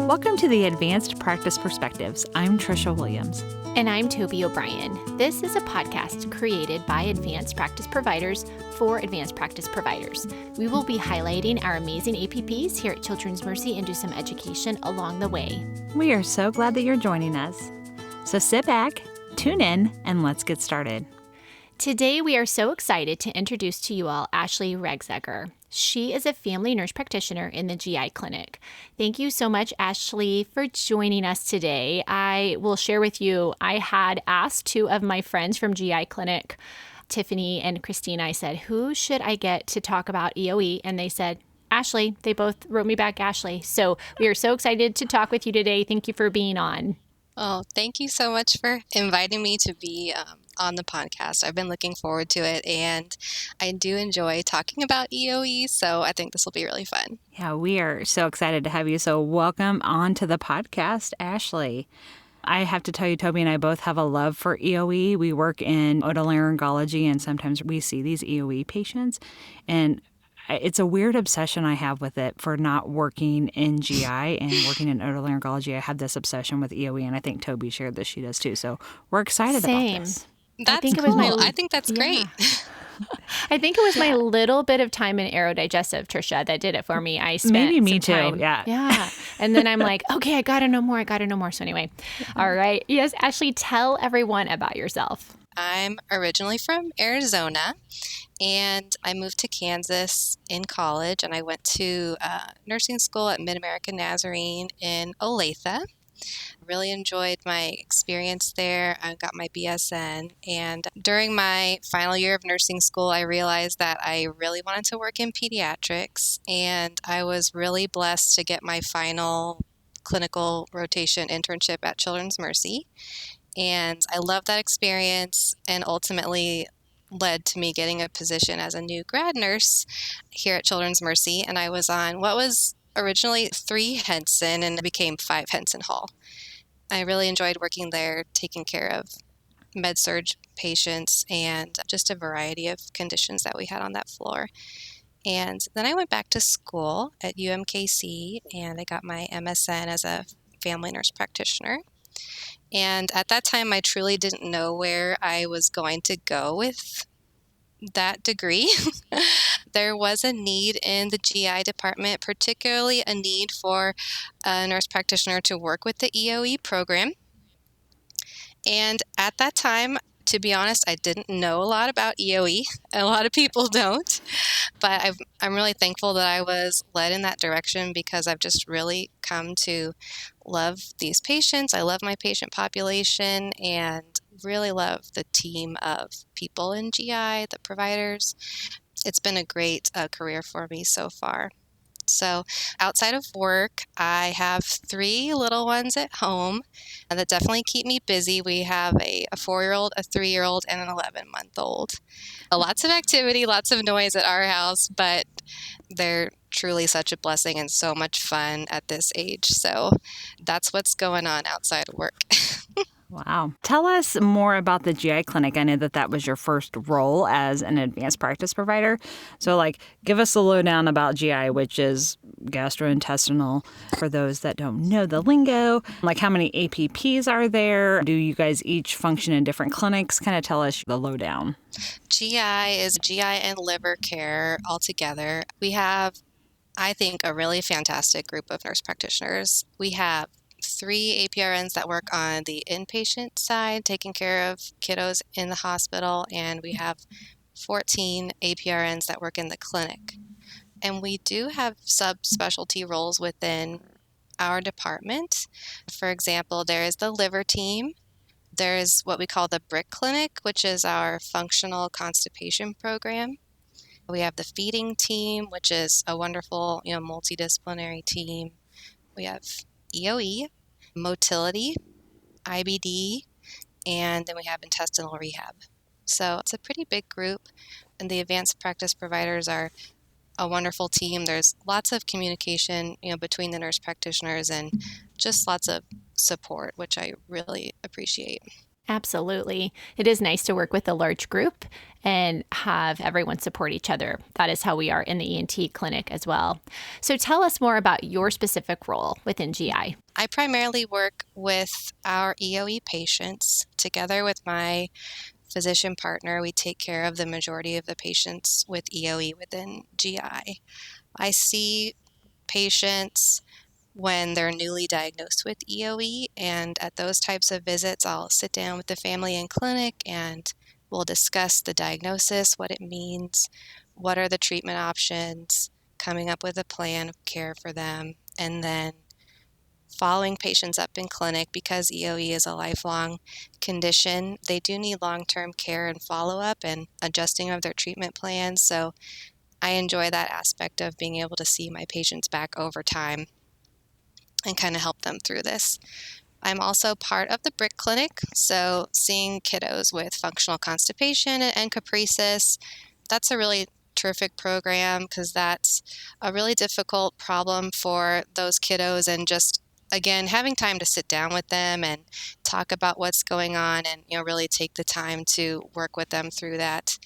Welcome to the Advanced Practice Perspectives. I'm Trisha Williams. And I'm Toby O'Brien. This is a podcast created by advanced practice providers for advanced practice providers. We will be highlighting our amazing APPs here at Children's Mercy and do some education along the way. We are so glad that you're joining us. So sit back, tune in, and let's get started. Today, we are so excited to introduce to you all Ashley Regzegger. She is a family nurse practitioner in the GI clinic. Thank you so much, Ashley, for joining us today. I will share with you, I had asked two of my friends from GI clinic, Tiffany and Christina, I said, who should I get to talk about EoE? And they said, Ashley. They both wrote me back, Ashley. So we are so excited to talk with you today. Thank you for being on. Oh, thank you so much for inviting me to be on the podcast. I've been looking forward to it, and I do enjoy talking about EoE, so I think this will be really fun. Yeah, we are so excited to have you. So welcome on to the podcast, Ashley. I have to tell you, Toby and I both have a love for EoE. We work in otolaryngology, and sometimes we see these EoE patients, and it's a weird obsession I have with it for not working in GI and working in otolaryngology. I have this obsession with EoE, and I think Toby shared this. She does too. So we're excited about this. That's cool. I think that's great. I think it was my little bit of time in aerodigestive, Trisha, that did it for me. I spent Maybe me some time. too. Yeah. Yeah. And then I'm like, okay, I got to know more. So anyway, all right. Yes, Ashley, tell everyone about yourself. I'm originally from Arizona, and I moved to Kansas in college, and I went to nursing school at Mid-American Nazarene in Olathe. Really enjoyed my experience there. I got my BSN, and during my final year of nursing school, I realized that I really wanted to work in pediatrics, and I was really blessed to get my final clinical rotation internship at Children's Mercy. And I loved that experience, and ultimately led to me getting a position as a new grad nurse here at Children's Mercy. And I was on what was originally 3 Henson and became 5 Henson Hall. I really enjoyed working there, taking care of med-surg patients and just a variety of conditions that we had on that floor. And then I went back to school at UMKC, and I got my MSN as a family nurse practitioner. And at that time, I truly didn't know where I was going to go with that degree. There was a need in the GI department, particularly a need for a nurse practitioner to work with the EoE program. And at that time, to be honest, I didn't know a lot about EoE. A lot of people don't. But I'm really thankful that I was led in that direction, because I've just really come to love these patients. I love my patient population and really love the team of people in GI, the providers. It's been a great career for me so far. So outside of work, I have 3 little ones at home that definitely keep me busy. We have a 4-year-old, a 3-year-old, and an 11-month-old. Lots of activity, lots of noise at our house, but they're truly such a blessing and so much fun at this age. So that's what's going on outside of work. Wow. Tell us more about the GI clinic. I know that was your first role as an advanced practice provider. So, give us a lowdown about GI, which is gastrointestinal, for those that don't know the lingo. How many APPs are there? Do you guys each function in different clinics? Kind of tell us the lowdown. GI is GI and liver care altogether. We have, I think, a really fantastic group of nurse practitioners. We have 3 APRNs that work on the inpatient side, taking care of kiddos in the hospital, and we have 14 APRNs that work in the clinic. And we do have subspecialty roles within our department. For example, there is the liver team. There's what we call the BRIC clinic, which is our functional constipation program. We have the feeding team, which is a wonderful, multidisciplinary team. We have EoE, motility, IBD, and then we have intestinal rehab. So it's a pretty big group, and the advanced practice providers are a wonderful team. There's lots of communication, between the nurse practitioners, and just lots of support, which I really appreciate. Absolutely. It is nice to work with a large group and have everyone support each other. That is how we are in the ENT clinic as well. So tell us more about your specific role within GI. I primarily work with our EoE patients. Together with my physician partner, we take care of the majority of the patients with EoE within GI. I see patients when they're newly diagnosed with EoE, and at those types of visits, I'll sit down with the family in clinic and we'll discuss the diagnosis, what it means, what are the treatment options, coming up with a plan of care for them, and then following patients up in clinic. Because EoE is a lifelong condition, they do need long-term care and follow-up and adjusting of their treatment plans. So I enjoy that aspect of being able to see my patients back over time and kind of help them through this. I'm also part of the BRIC clinic, so seeing kiddos with functional constipation and caprices. That's a really terrific program because that's a really difficult problem for those kiddos, and just again having time to sit down with them and talk about what's going on and really take the time to work with them through that.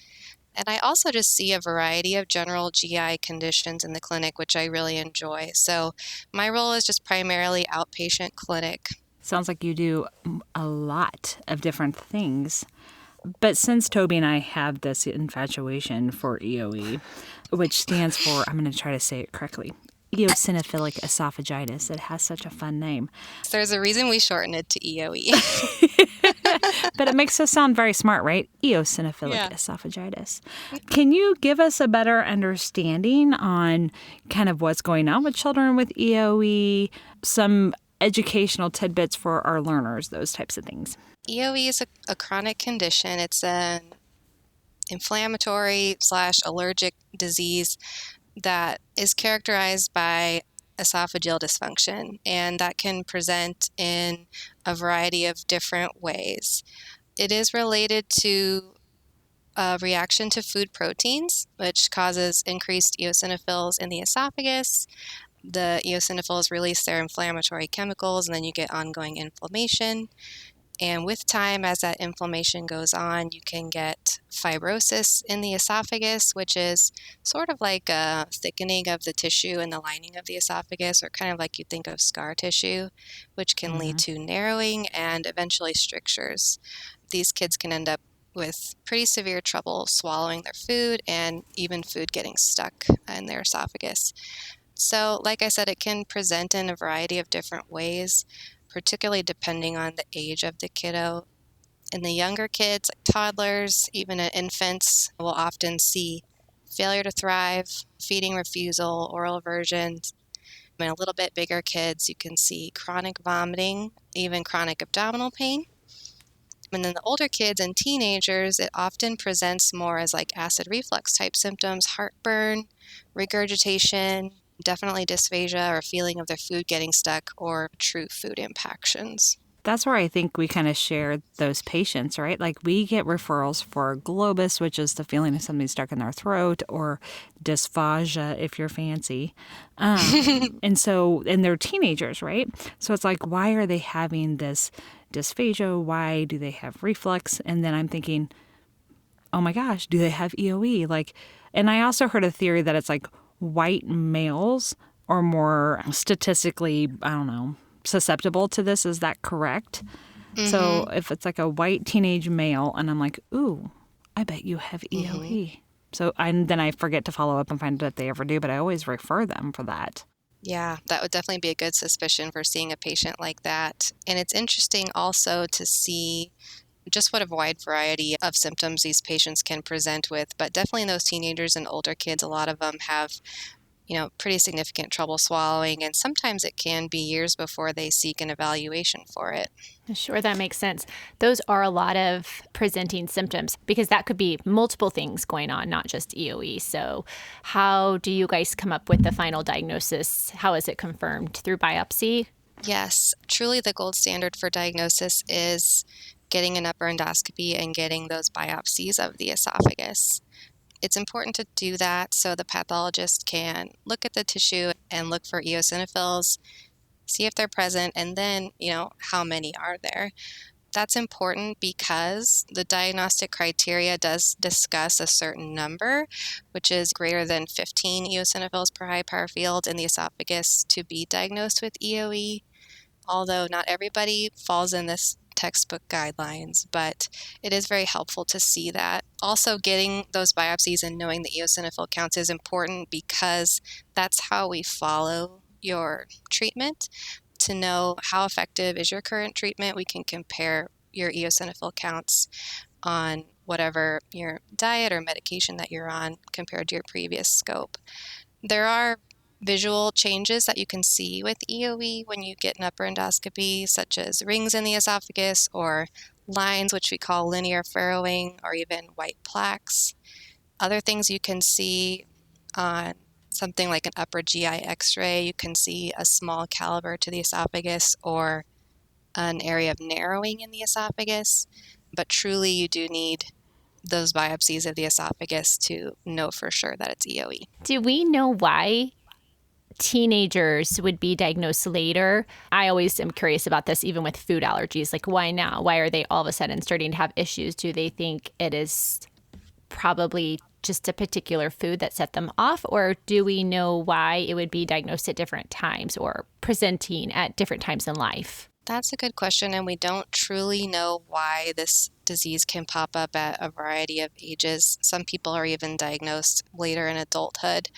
And I also just see a variety of general GI conditions in the clinic, which I really enjoy. So my role is just primarily outpatient clinic. Sounds like you do a lot of different things. But since Toby and I have this infatuation for EoE, which stands for, I'm going to try to say it correctly, eosinophilic esophagitis. It has such a fun name. There's a reason we shorten it to EoE. But it makes us sound very smart, right? Eosinophilic esophagitis. Can you give us a better understanding on kind of what's going on with children with EoE, some educational tidbits for our learners, those types of things? EoE is a chronic condition. It's an inflammatory/allergic disease that is characterized by esophageal dysfunction, and that can present in a variety of different ways. It is related to a reaction to food proteins, which causes increased eosinophils in the esophagus. The eosinophils release their inflammatory chemicals, and then you get ongoing inflammation. And with time, as that inflammation goes on, you can get fibrosis in the esophagus, which is sort of like a thickening of the tissue in the lining of the esophagus, or kind of like you think of scar tissue, which can lead to narrowing and eventually strictures. These kids can end up with pretty severe trouble swallowing their food and even food getting stuck in their esophagus. So, like I said, it can present in a variety of different ways, particularly depending on the age of the kiddo. In the younger kids, like toddlers, even infants, will often see failure to thrive, feeding refusal, oral aversions. In a little bit bigger kids, you can see chronic vomiting, even chronic abdominal pain. And then the older kids and teenagers, it often presents more as like acid reflux type symptoms, heartburn, regurgitation, definitely dysphagia or feeling of their food getting stuck, or true food impactions. That's where I think we kind of share those patients, right? Like we get referrals for globus, which is the feeling of something stuck in their throat, or dysphagia if you're fancy. And they're teenagers, right? So it's like, why are they having this dysphagia? Why do they have reflux? And then I'm thinking, oh my gosh, do they have EoE? And I also heard a theory that it's like white males are more statistically, susceptible to this. Is that correct? Mm-hmm. So if it's like a white teenage male and I'm like, ooh, I bet you have EoE. Mm-hmm. So then I forget to follow up and find out if they ever do, but I always refer them for that. Yeah, that would definitely be a good suspicion for seeing a patient like that. And it's interesting also to see just what a wide variety of symptoms these patients can present with. But definitely in those teenagers and older kids, a lot of them have pretty significant trouble swallowing, and sometimes it can be years before they seek an evaluation for it. Sure, that makes sense. Those are a lot of presenting symptoms because that could be multiple things going on, not just EoE. So how do you guys come up with the final diagnosis? How is it confirmed? Through biopsy? Yes, truly the gold standard for diagnosis is getting an upper endoscopy and getting those biopsies of the esophagus. It's important to do that so the pathologist can look at the tissue and look for eosinophils, see if they're present, and then, how many are there. That's important because the diagnostic criteria does discuss a certain number, which is greater than 15 eosinophils per high power field in the esophagus to be diagnosed with EoE, although not everybody falls in this textbook guidelines, but it is very helpful to see that. Also, getting those biopsies and knowing the eosinophil counts is important because that's how we follow your treatment. To know how effective is your current treatment, we can compare your eosinophil counts on whatever your diet or medication that you're on compared to your previous scope. There are visual changes that you can see with EoE when you get an upper endoscopy, such as rings in the esophagus or lines, which we call linear furrowing, or even white plaques. Other things you can see on something like an upper GI x-ray, you can see a small caliber to the esophagus or an area of narrowing in the esophagus, but truly you do need those biopsies of the esophagus to know for sure that it's EoE. Do we know why teenagers would be diagnosed later? I always am curious about this, even with food allergies. Like, why now? Why are they all of a sudden starting to have issues? Do they think it is probably just a particular food that set them off? Or do we know why it would be diagnosed at different times or presenting at different times in life? That's a good question, and we don't truly know why this disease can pop up at a variety of ages. Some people are even diagnosed later in adulthood.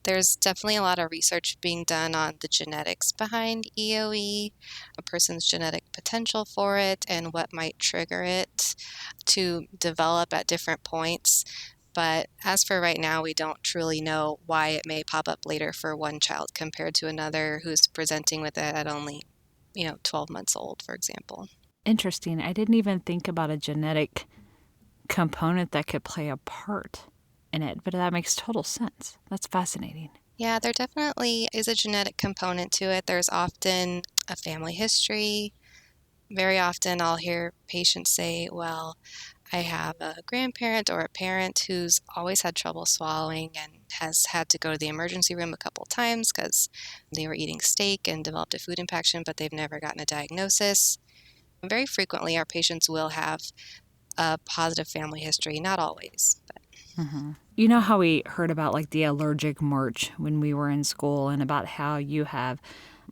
There's definitely a lot of research being done on the genetics behind EoE, a person's genetic potential for it, and what might trigger it to develop at different points. But as for right now, we don't truly know why it may pop up later for one child compared to another who's presenting with it at only 12 months old, for example. Interesting. I didn't even think about a genetic component that could play a part in it, but that makes total sense. That's fascinating. Yeah, there definitely is a genetic component to it. There's often a family history. Very often I'll hear patients say, well, I have a grandparent or a parent who's always had trouble swallowing and has had to go to the emergency room a couple times because they were eating steak and developed a food impaction, but they've never gotten a diagnosis. Very frequently, our patients will have a positive family history, not always. But. You know how we heard about like the allergic march when we were in school, and about how you have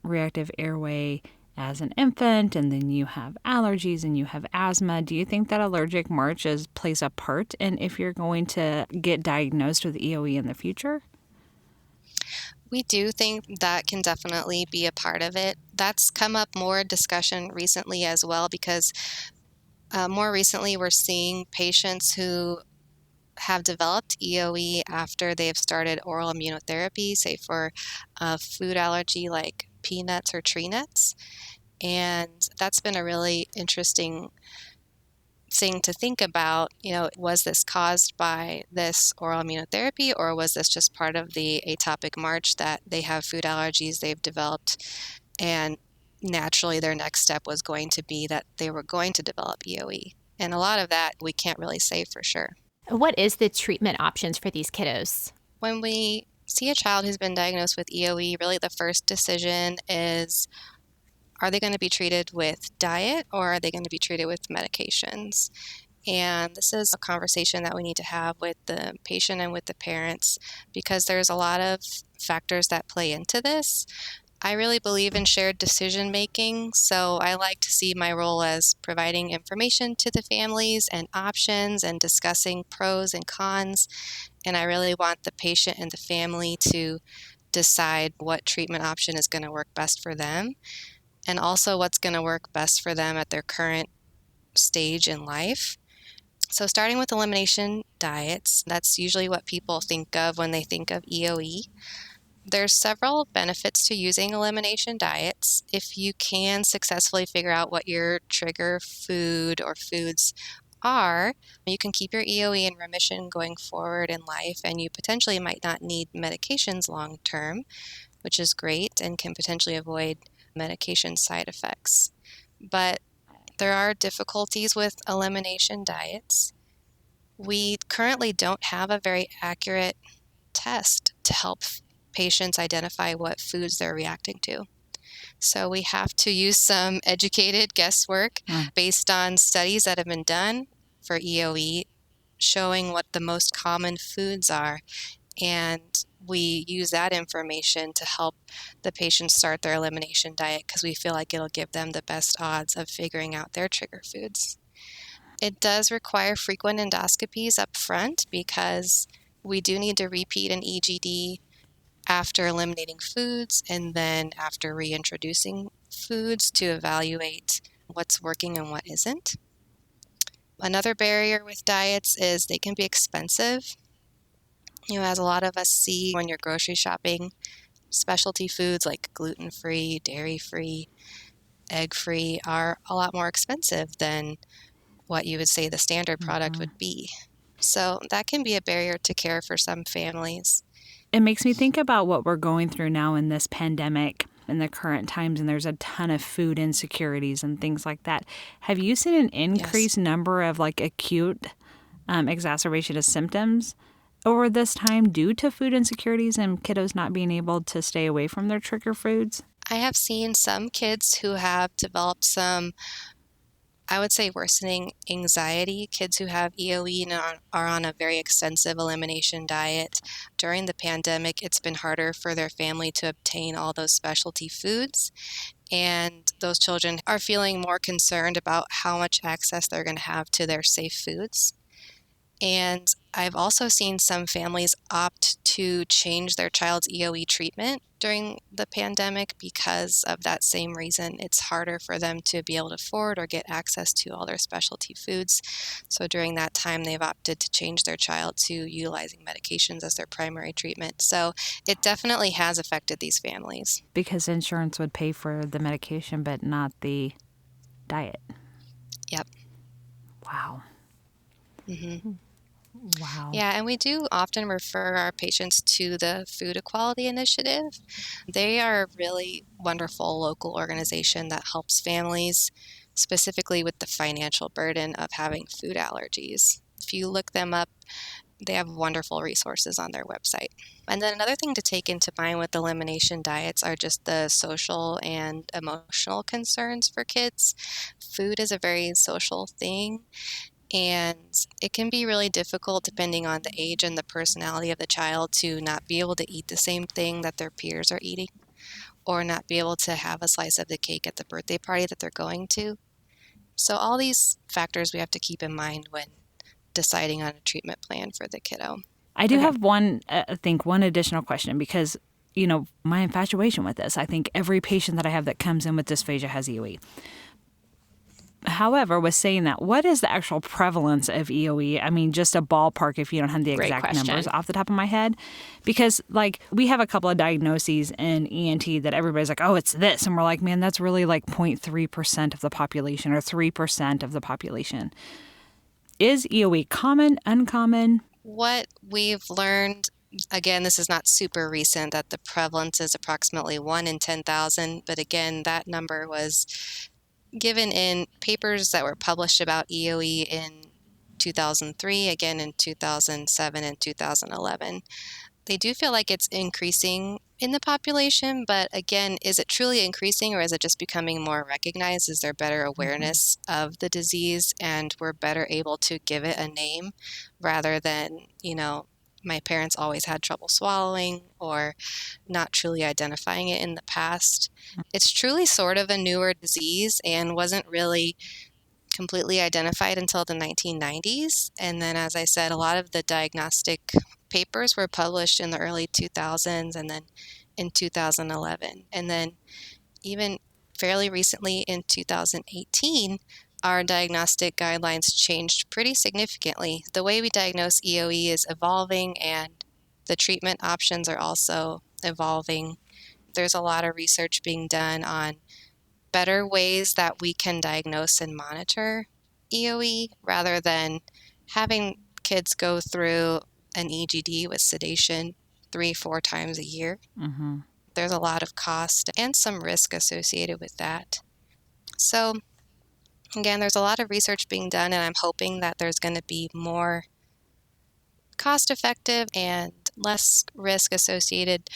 reactive airway as an infant, and then you have allergies and you have asthma. Do you think that allergic march plays a part in if you're going to get diagnosed with EoE in the future? We do think that can definitely be a part of it. That's come up more discussion recently as well, because more recently we're seeing patients who have developed EoE after they've started oral immunotherapy, say for a food allergy like peanuts or tree nuts. And that's been a really interesting thing to think about. Was this caused by this oral immunotherapy, or was this just part of the atopic march that they have food allergies they've developed, and naturally their next step was going to be that they were going to develop EoE? And a lot of that we can't really say for sure. What is the treatment options for these kiddos? When we see a child who's been diagnosed with EoE, really the first decision is, are they going to be treated with diet or are they going to be treated with medications? And this is a conversation that we need to have with the patient and with the parents, because there's a lot of factors that play into this. I really believe in shared decision making, so I like to see my role as providing information to the families and options and discussing pros and cons. And I really want the patient and the family to decide what treatment option is going to work best for them, and also what's going to work best for them at their current stage in life. So starting with elimination diets, that's usually what people think of when they think of EoE. There's several benefits to using elimination diets. If you can successfully figure out what your trigger food or foods are, you can keep your EoE in remission going forward in life, and you potentially might not need medications long term, which is great and can potentially avoid medication side effects. But there are difficulties with elimination diets. We currently don't have a very accurate test to help patients identify what foods they're reacting to. So we have to use some educated guesswork based on studies that have been done for EoE showing what the most common foods are. And we use that information to help the patients start their elimination diet because we feel like it'll give them the best odds of figuring out their trigger foods. It does require frequent endoscopies up front because we do need to repeat an EGD after eliminating foods and then after reintroducing foods to evaluate what's working and what isn't. Another barrier with diets is they can be expensive. As a lot of us see when you're grocery shopping, specialty foods like gluten-free, dairy-free, egg-free are a lot more expensive than what you would say the standard product would be. So that can be a barrier to care for some families. It makes me think about what we're going through now in this pandemic in the current times, and there's a ton of food insecurities and things like that. Have you seen an increased number of like acute exacerbation of symptoms over this time due to food insecurities and kiddos not being able to stay away from their trigger foods? I have seen some kids who have developed some, I would say, worsening anxiety. Kids who have EoE and are on a very extensive elimination diet. During the pandemic, it's been harder for their family to obtain all those specialty foods. And those children are feeling more concerned about how much access they're going to have to their safe foods. And I've also seen some families opt to change their child's EoE treatment during the pandemic because of that same reason. It's harder for them to be able to afford or get access to all their specialty foods. So during that time, they've opted to change their child to utilizing medications as their primary treatment. So it definitely has affected these families. Because insurance would pay for the medication, but not the diet. Yep. Wow. Mm-hmm. Wow. Yeah, and we do often refer our patients to the Food Equality Initiative. They are a really wonderful local organization that helps families, specifically with the financial burden of having food allergies. If you look them up, they have wonderful resources on their website. And then another thing to take into mind with elimination diets are just the social and emotional concerns for kids. Food is a very social thing. And it can be really difficult, depending on the age and the personality of the child, to not be able to eat the same thing that their peers are eating, or not be able to have a slice of the cake at the birthday party that they're going to. So all these factors we have to keep in mind when deciding on a treatment plan for the kiddo. I do have one additional question because, my infatuation with this. I think every patient that I have that comes in with dysphagia has EoE. However, with saying that, what is the actual prevalence of EoE? I mean, just a ballpark if you don't have the exact numbers off the top of my head. Because, we have a couple of diagnoses in ENT that everybody's like, oh, it's this. And we're like, man, that's really like 0.3% of the population or 3% of the population. Is EoE common, uncommon? What we've learned, again, this is not super recent, that the prevalence is approximately 1 in 10,000. But again, that number was given in papers that were published about EoE in 2003, again in 2007 and 2011. They do feel like it's increasing in the population, but again, is it truly increasing or is it just becoming more recognized? Is there better awareness of the disease and we're better able to give it a name rather than, my parents always had trouble swallowing or not truly identifying it in the past. It's truly sort of a newer disease and wasn't really completely identified until the 1990s. And then, as I said, a lot of the diagnostic papers were published in the early 2000s and then in 2011. And then even fairly recently in 2018, our diagnostic guidelines changed pretty significantly. The way we diagnose EoE is evolving and the treatment options are also evolving. There's a lot of research being done on better ways that we can diagnose and monitor EoE rather than having kids go through an EGD with sedation 3-4 times a year. Mm-hmm. There's a lot of cost and some risk associated with that. So again, there's a lot of research being done, and I'm hoping that there's going to be more cost-effective and less risk associated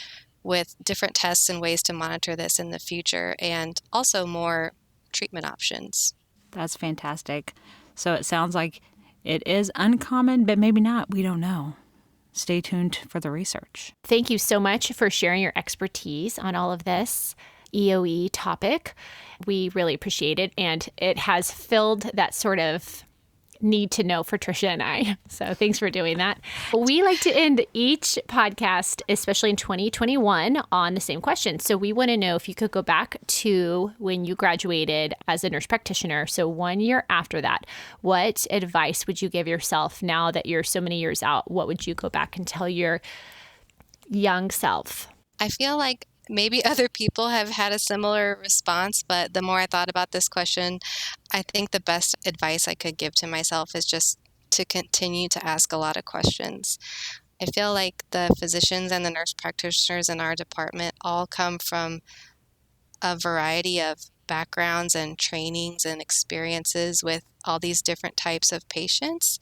with different tests and ways to monitor this in the future, and also more treatment options. That's fantastic. So it sounds like it is uncommon, but maybe not. We don't know. Stay tuned for the research. Thank you so much for sharing your expertise on all of this EoE topic. We really appreciate it, and it has filled that sort of need to know for Trisha and I. So thanks for doing that. We like to end each podcast, especially in 2021, on the same question. So we want to know if you could go back to when you graduated as a nurse practitioner. So 1 year after that, what advice would you give yourself now that you're so many years out? What would you go back and tell your young self? I feel like maybe other people have had a similar response, but the more I thought about this question, I think the best advice I could give to myself is just to continue to ask a lot of questions. I feel like the physicians and the nurse practitioners in our department all come from a variety of backgrounds and trainings and experiences with all these different types of patients.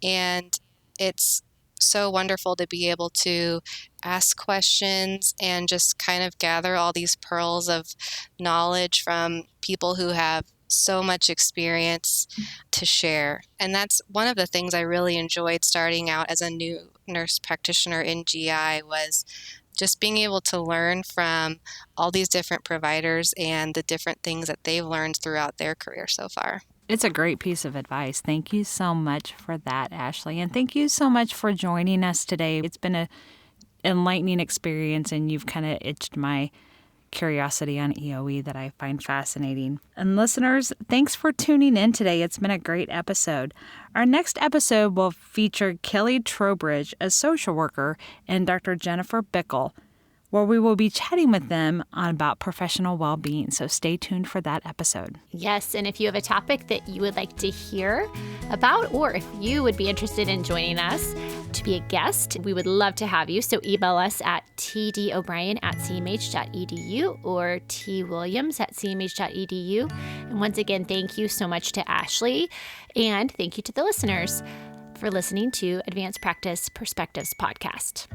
And it's so wonderful to be able to ask questions and just kind of gather all these pearls of knowledge from people who have so much experience to share. And that's one of the things I really enjoyed starting out as a new nurse practitioner in GI, was just being able to learn from all these different providers and the different things that they've learned throughout their career so far. It's a great piece of advice. Thank you so much for that, Ashley. And thank you so much for joining us today. It's been an enlightening experience, and you've kind of itched my curiosity on EoE that I find fascinating. And listeners, thanks for tuning in today. It's been a great episode. Our next episode will feature Kelly Trowbridge, a social worker, and Dr. Jennifer Bickle, where we will be chatting with them about professional well-being. So stay tuned for that episode. Yes, and if you have a topic that you would like to hear about, or if you would be interested in joining us to be a guest, we would love to have you. So email us at tdobrien@cmh.edu or twilliams@cmh.edu. And once again, thank you so much to Ashley, and thank you to the listeners for listening to Advanced Practice Perspectives podcast.